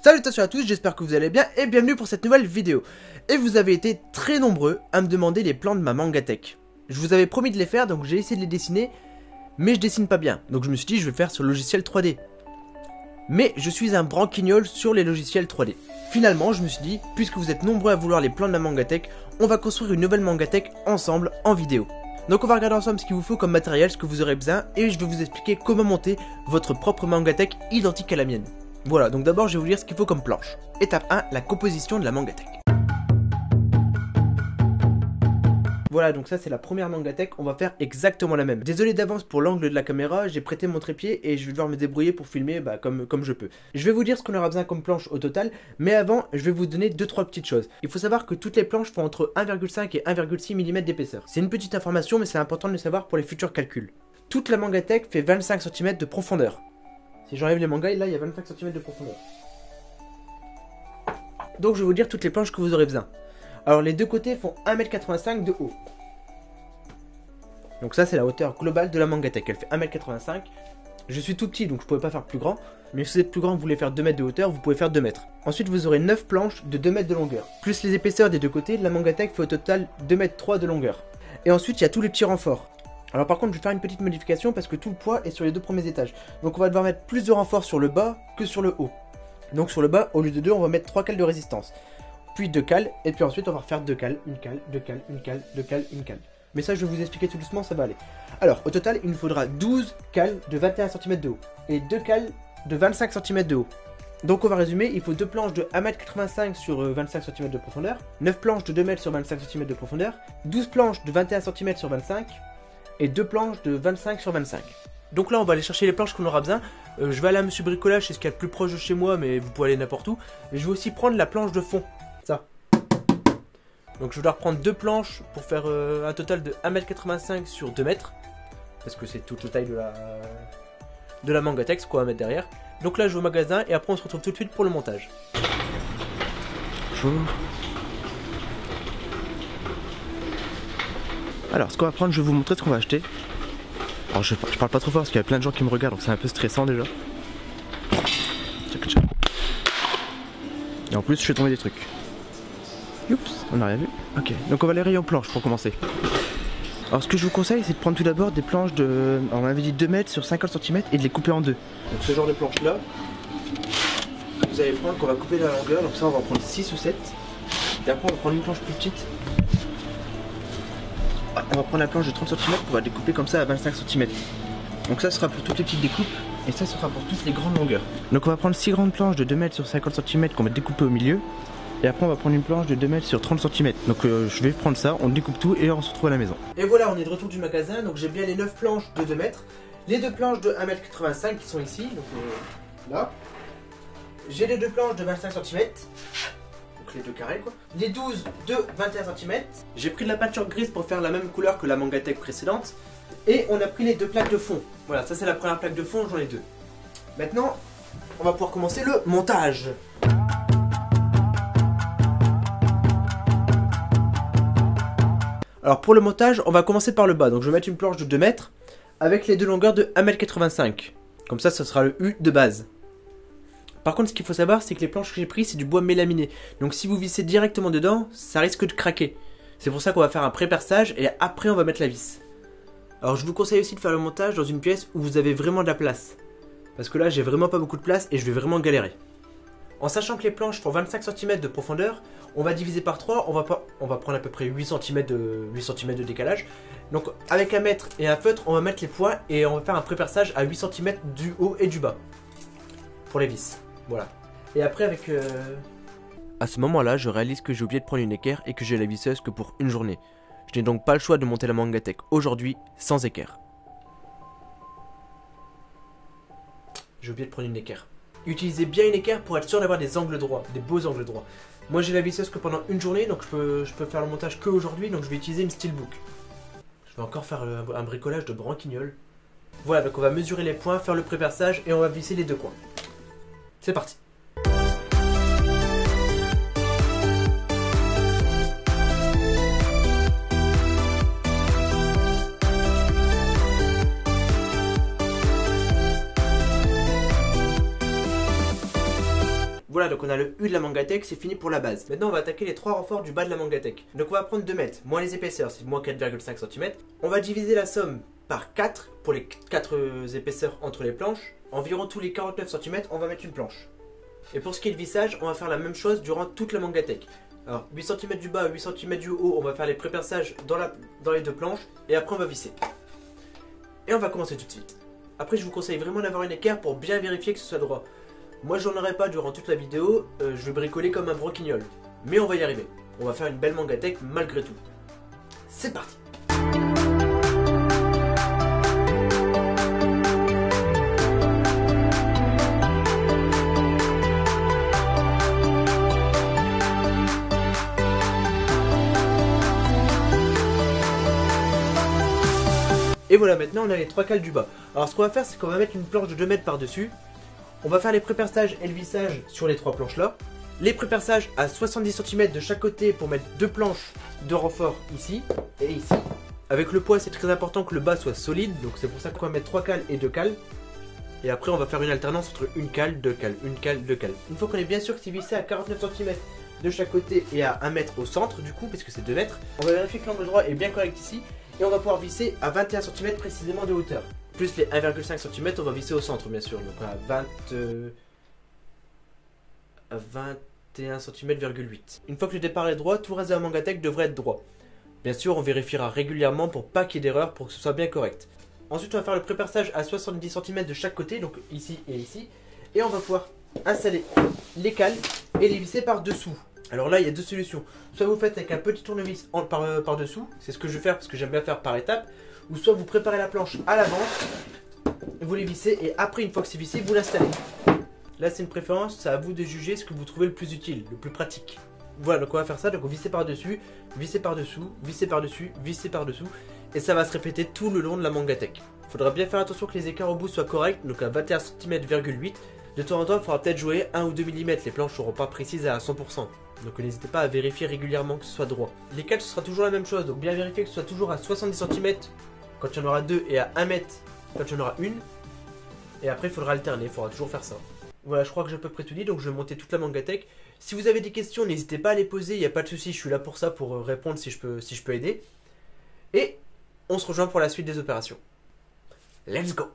Salutations à tous, j'espère que vous allez bien et bienvenue pour cette nouvelle vidéo. Et vous avez été très nombreux à me demander les plans de ma Mangatech. Je vous avais promis de les faire, donc j'ai essayé de les dessiner, mais je dessine pas bien. Donc je me suis dit je vais le faire sur le logiciel 3D. Mais je suis un branquignol sur les logiciels 3D. Finalement, je me suis dit, puisque vous êtes nombreux à vouloir les plans de ma Mangatech, on va construire une nouvelle Mangatech ensemble en vidéo. Donc on va regarder ensemble ce qu'il vous faut comme matériel, ce que vous aurez besoin, et je vais vous expliquer comment monter votre propre Mangatech identique à la mienne. Voilà, donc d'abord je vais vous dire ce qu'il faut comme planche. Étape 1, la composition de la Mangatech. Voilà, donc ça c'est la première Mangatech, on va faire exactement la même. Désolé d'avance pour l'angle de la caméra, j'ai prêté mon trépied et je vais devoir me débrouiller pour filmer comme je peux. Je vais vous dire ce qu'on aura besoin comme planche au total, mais avant je vais vous donner 2-3 petites choses. Il faut savoir que toutes les planches font entre 1,5 et 1,6 mm d'épaisseur. C'est une petite information mais c'est important de le savoir pour les futurs calculs. Toute la Mangatech fait 25 cm de profondeur. Si j'enlève les mangas, là il y a 25 cm de profondeur. Donc je vais vous dire toutes les planches que vous aurez besoin. Alors les deux côtés font 1,85 m de haut. Donc ça c'est la hauteur globale de la Mangatech, elle fait 1,85 m. Je suis tout petit donc je ne pouvais pas faire plus grand. Mais si vous êtes plus grand, vous voulez faire 2 mètres de hauteur, vous pouvez faire 2 mètres. Ensuite vous aurez 9 planches de 2 mètres de longueur. Plus les épaisseurs des deux côtés, la Mangatech fait au total 2,3 m de longueur. Et ensuite il y a tous les petits renforts. Alors par contre je vais faire une petite modification parce que tout le poids est sur les deux premiers étages. Donc on va devoir mettre plus de renforts sur le bas que sur le haut. Donc sur le bas, au lieu de 2, on va mettre 3 cales de résistance. Puis 2 cales, et puis ensuite on va refaire 2 cales, une cale, 2 cales, une cale, 2 cales, une cale. Mais ça je vais vous expliquer tout doucement, ça va aller. Alors au total il nous faudra 12 cales de 21 cm de haut. Et 2 cales de 25 cm de haut. Donc on va résumer, il faut 2 planches de 1,85 m sur 25 cm de profondeur, 9 planches de 2 m sur 25 cm de profondeur, 12 planches de 21 cm sur 25 et 2 planches de 25 sur 25. Donc là on va aller chercher les planches qu'on aura besoin. Je vais aller à Monsieur Bricolage, c'est ce qu'il y a de plus proche de chez moi, mais vous pouvez aller n'importe où. Et je vais aussi prendre la planche de fond, ça. Donc je vais devoir prendre 2 planches pour faire un total de 1,85 m sur 2 mètres. Parce que c'est toute la taille de la Mangatech, quoi, à mettre derrière. Donc là je vais au magasin et après on se retrouve tout de suite pour le montage. Bonjour. Alors ce qu'on va prendre, je vais vous montrer ce qu'on va acheter. Alors je parle pas trop fort parce qu'il y a plein de gens qui me regardent donc c'est un peu stressant déjà. Et en plus je fais tomber des trucs. Oups, on n'a rien vu. Ok, donc on va aller rayon planche pour commencer. Alors ce que je vous conseille c'est de prendre tout d'abord des planches de... Alors, on avait dit 2 mètres sur 50 cm et de les couper en deux. Donc ce genre de planche là, vous allez prendre qu'on va couper la longueur, donc ça on va en prendre 6 ou 7. Et après on va prendre une planche plus petite. On va prendre la planche de 30 cm pour la découper comme ça à 25 cm. Donc ça sera pour toutes les petites découpes et ça sera pour toutes les grandes longueurs. Donc on va prendre 6 grandes planches de 2 mètres sur 50 cm qu'on va découper au milieu. Et après on va prendre une planche de 2 mètres sur 30 cm. Donc je vais prendre ça, on découpe tout et on se retrouve à la maison. Et voilà, on est de retour du magasin. Donc j'ai bien les 9 planches de 2 mètres. Les 2 planches de 1,85 m qui sont ici. Donc là. J'ai les 2 planches de 25 cm. Les 2 carrés quoi. Les 12 de 21 cm. J'ai pris de la peinture grise pour faire la même couleur que la Mangatech précédente. Et on a pris les 2 plaques de fond. Voilà, ça c'est la première plaque de fond, j'en ai 2. Maintenant, on va pouvoir commencer le montage. Alors pour le montage, on va commencer par le bas. Donc je vais mettre une planche de 2 mètres avec les 2 longueurs de 1,85 m. Comme ça, ce sera le U de base. Par contre, ce qu'il faut savoir, c'est que les planches que j'ai prises, c'est du bois mélaminé. Donc si vous vissez directement dedans, ça risque de craquer. C'est pour ça qu'on va faire un pré-perçage et après on va mettre la vis. Alors je vous conseille aussi de faire le montage dans une pièce où vous avez vraiment de la place. Parce que là, j'ai vraiment pas beaucoup de place et je vais vraiment galérer. En sachant que les planches font 25 cm de profondeur, on va diviser par 3, on va prendre à peu près 8 cm de décalage. Donc avec un mètre et un feutre, on va mettre les points et on va faire un pré-perçage à 8 cm du haut et du bas. Pour les vis. Voilà. Et après avec... À ce moment-là, je réalise que j'ai oublié de prendre une équerre et que j'ai la visseuse que pour une journée. Je n'ai donc pas le choix de monter la Mangatech aujourd'hui sans équerre. J'ai oublié de prendre une équerre. Utilisez bien une équerre pour être sûr d'avoir des angles droits, des beaux angles droits. Moi j'ai la visseuse que pendant une journée, donc je peux faire le montage que aujourd'hui, donc je vais utiliser une steelbook. Je vais encore faire un bricolage de branquignol. Voilà, donc on va mesurer les points, faire le pré-perçage et on va visser les 2 coins. C'est parti. Voilà, donc on a le U de la Mangatech, c'est fini pour la base. Maintenant on va attaquer les 3 renforts du bas de la Mangatech. Donc on va prendre 2 mètres, moins les épaisseurs, c'est moins 4,5 cm. On va diviser la somme par 4 pour les 4 épaisseurs entre les planches. Environ tous les 49 cm, on va mettre une planche. Et pour ce qui est le vissage, on va faire la même chose durant toute la Mangatech. Alors 8 cm du bas, 8 cm du haut, on va faire les pré-perçages dans les 2 planches et après on va visser. Et on va commencer tout de suite. Après je vous conseille vraiment d'avoir une équerre pour bien vérifier que ce soit droit. Moi j'en aurai pas durant toute la vidéo, je vais bricoler comme un broquignol. Mais on va y arriver. On va faire une belle Mangatech malgré tout. C'est parti. Et voilà, maintenant on a les 3 cales du bas. Alors ce qu'on va faire, c'est qu'on va mettre une planche de 2 mètres par dessus. On va faire les pré-perçages et le vissage sur les 3 planches là. Les pré-perçages à 70 cm de chaque côté pour mettre 2 planches de renfort ici et ici. Avec le poids, c'est très important que le bas soit solide, donc c'est pour ça qu'on va mettre 3 cales et 2 cales. Et après on va faire une alternance entre une cale, 2 cales, une cale, 2 cales. Une fois qu'on est bien sûr que c'est vissé à 49 cm de chaque côté et à 1 mètre au centre du coup, puisque c'est 2 mètres, on va vérifier que l'angle droit est bien correct ici. Et on va pouvoir visser à 21 cm précisément de hauteur. Plus les 1,5 cm, on va visser au centre bien sûr. Donc à 21 cm,8. Une fois que le départ est droit, tout le reste de la Mangatech devrait être droit. Bien sûr, on vérifiera régulièrement pour pas qu'il y ait d'erreur, pour que ce soit bien correct. Ensuite, on va faire le pré-perçage à 70 cm de chaque côté, donc ici et ici. Et on va pouvoir installer les cales et les visser par-dessous. Alors là, il y a 2 solutions. Soit vous faites avec un petit tournevis par-dessous, c'est ce que je vais faire parce que j'aime bien faire par étapes. Ou soit vous préparez la planche à l'avance, vous les vissez et après, une fois que c'est vissé, vous l'installez. Là, c'est une préférence, c'est à vous de juger ce que vous trouvez le plus utile, le plus pratique. Voilà, donc on va faire ça, donc on visser par-dessus, visser par-dessous, visser par-dessus, visser par-dessous. Et ça va se répéter tout le long de la Mangatech. Il faudra bien faire attention que les écarts au bout soient corrects, donc à 21 cm,8. De temps en temps, il faudra peut-être jouer 1 ou 2 mm, les planches ne seront pas précises à 100%. Donc n'hésitez pas à vérifier régulièrement que ce soit droit. Les cales, ce sera toujours la même chose, donc bien vérifier que ce soit toujours à 70 cm quand il y en aura 2 et à 1 mètre quand il y en aura une. Et après, il faudra alterner, il faudra toujours faire ça. Voilà, je crois que j'ai à peu près tout dit, donc je vais monter toute la Mangatech. Si vous avez des questions, n'hésitez pas à les poser, il n'y a pas de souci, je suis là pour ça, pour répondre si je peux aider. Et on se rejoint pour la suite des opérations. Let's go!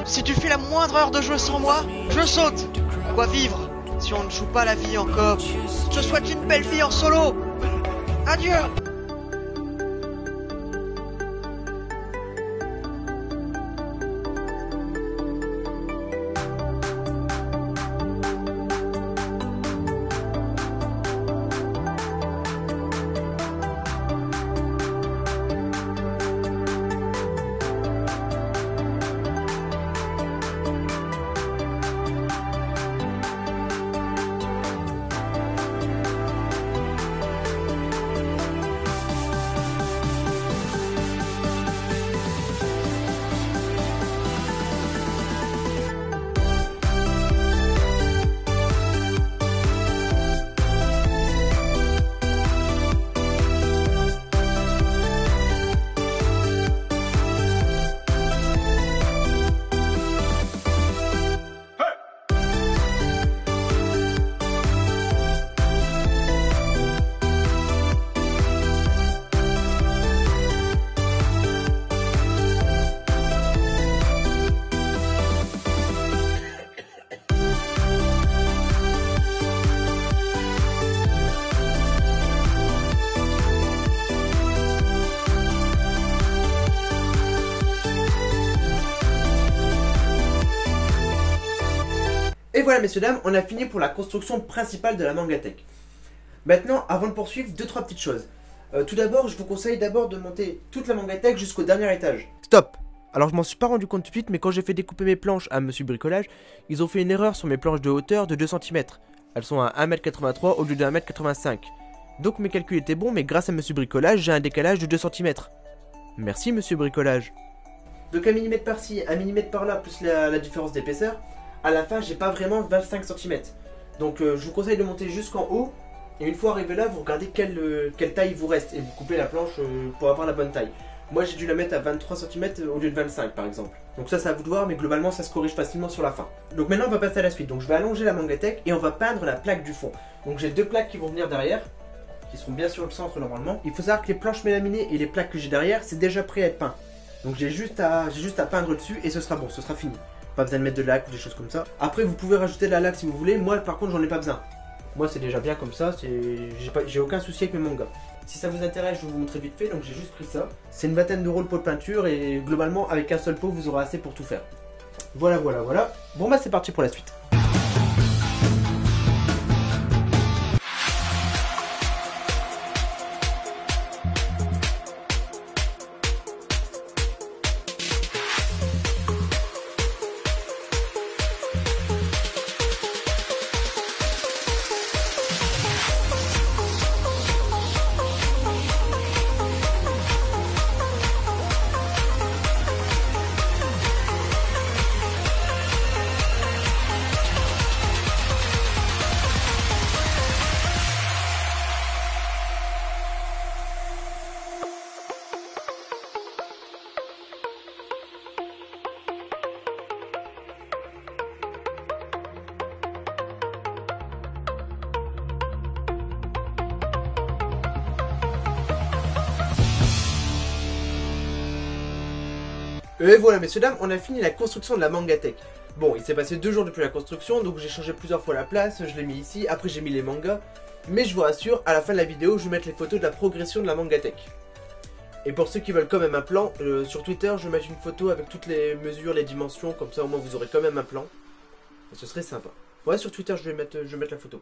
Si tu fais la moindre heure de jeu sans moi, je saute. Quoi vivre si on ne joue pas la vie en coop? Je te souhaite une belle vie en solo. Adieu. voilà messieurs dames, on a fini pour la construction principale de la Mangatech. Maintenant, avant de poursuivre, 2-3 petites choses. Tout d'abord, je vous conseille d'abord de monter toute la Mangatech jusqu'au dernier étage. Stop! Alors je m'en suis pas rendu compte tout de suite, mais quand j'ai fait découper mes planches à Monsieur Bricolage, ils ont fait une erreur sur mes planches de hauteur de 2 cm. Elles sont à 1m83 au lieu de 1m85. Donc mes calculs étaient bons, mais grâce à Monsieur Bricolage, j'ai un décalage de 2 cm. Merci Monsieur Bricolage. Donc 1 mm par-ci, 1 mm par-là, plus la différence d'épaisseur, à la fin j'ai pas vraiment 25 cm. Donc je vous conseille de monter jusqu'en haut, et une fois arrivé là, vous regardez quelle taille vous reste, et vous coupez la planche pour avoir la bonne taille. Moi j'ai dû la mettre à 23 cm au lieu de 25 par exemple. Donc ça c'est à vous de voir, mais globalement ça se corrige facilement sur la fin. Donc maintenant on va passer à la suite. Donc je vais allonger la Mangatech et on va peindre la plaque du fond. Donc j'ai 2 plaques qui vont venir derrière, qui seront bien sur le centre normalement. Il faut savoir que les planches mélaminées et les plaques que j'ai derrière, c'est déjà prêt à être peint. Donc j'ai juste à peindre dessus et ce sera bon, ce sera fini. Pas besoin de mettre de laque ou des choses comme ça. Après vous pouvez rajouter de la laque si vous voulez. Moi par contre j'en ai pas besoin. Moi c'est déjà bien comme ça, j'ai aucun souci avec mes mangas. Si ça vous intéresse, je vais vous montrer vite fait, donc j'ai juste pris ça. C'est une vingtaine d'euros le pot de peinture et globalement avec un seul pot vous aurez assez pour tout faire. Voilà. Bon bah c'est parti pour la suite. Et voilà messieurs dames, on a fini la construction de la Mangatech. Bon, il s'est passé 2 jours depuis la construction, donc j'ai changé plusieurs fois la place, je l'ai mis ici, après j'ai mis les mangas. Mais je vous rassure, à la fin de la vidéo, je vais mettre les photos de la progression de la Mangatech. Et pour ceux qui veulent quand même un plan, sur Twitter, je vais mettre une photo avec toutes les mesures, les dimensions, comme ça au moins vous aurez quand même un plan. Et ce serait sympa. Ouais, sur Twitter, je vais mettre la photo.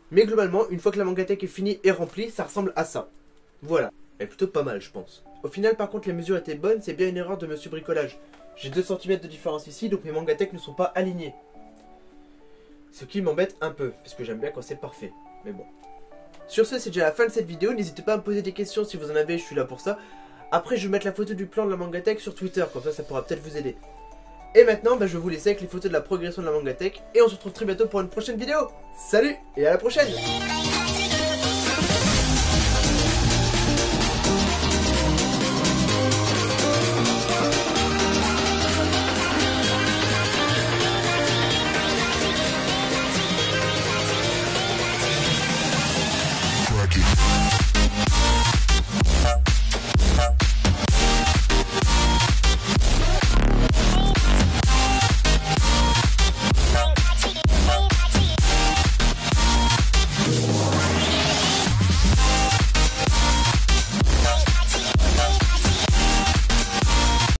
Mais globalement, une fois que la Mangatech est finie et remplie, ça ressemble à ça. Voilà. Elle est plutôt pas mal, je pense. Au final, par contre, les mesures étaient bonnes, c'est bien une erreur de Monsieur Bricolage. J'ai 2 cm de différence ici, donc mes Mangatech ne sont pas alignés. Ce qui m'embête un peu, parce que j'aime bien quand c'est parfait. Mais bon. Sur ce, c'est déjà la fin de cette vidéo. N'hésitez pas à me poser des questions si vous en avez, je suis là pour ça. Après, je vais mettre la photo du plan de la Mangatech sur Twitter, comme ça pourra peut-être vous aider. Et maintenant, je vais vous laisser avec les photos de la progression de la Mangatech. Et on se retrouve très bientôt pour une prochaine vidéo. Salut et à la prochaine!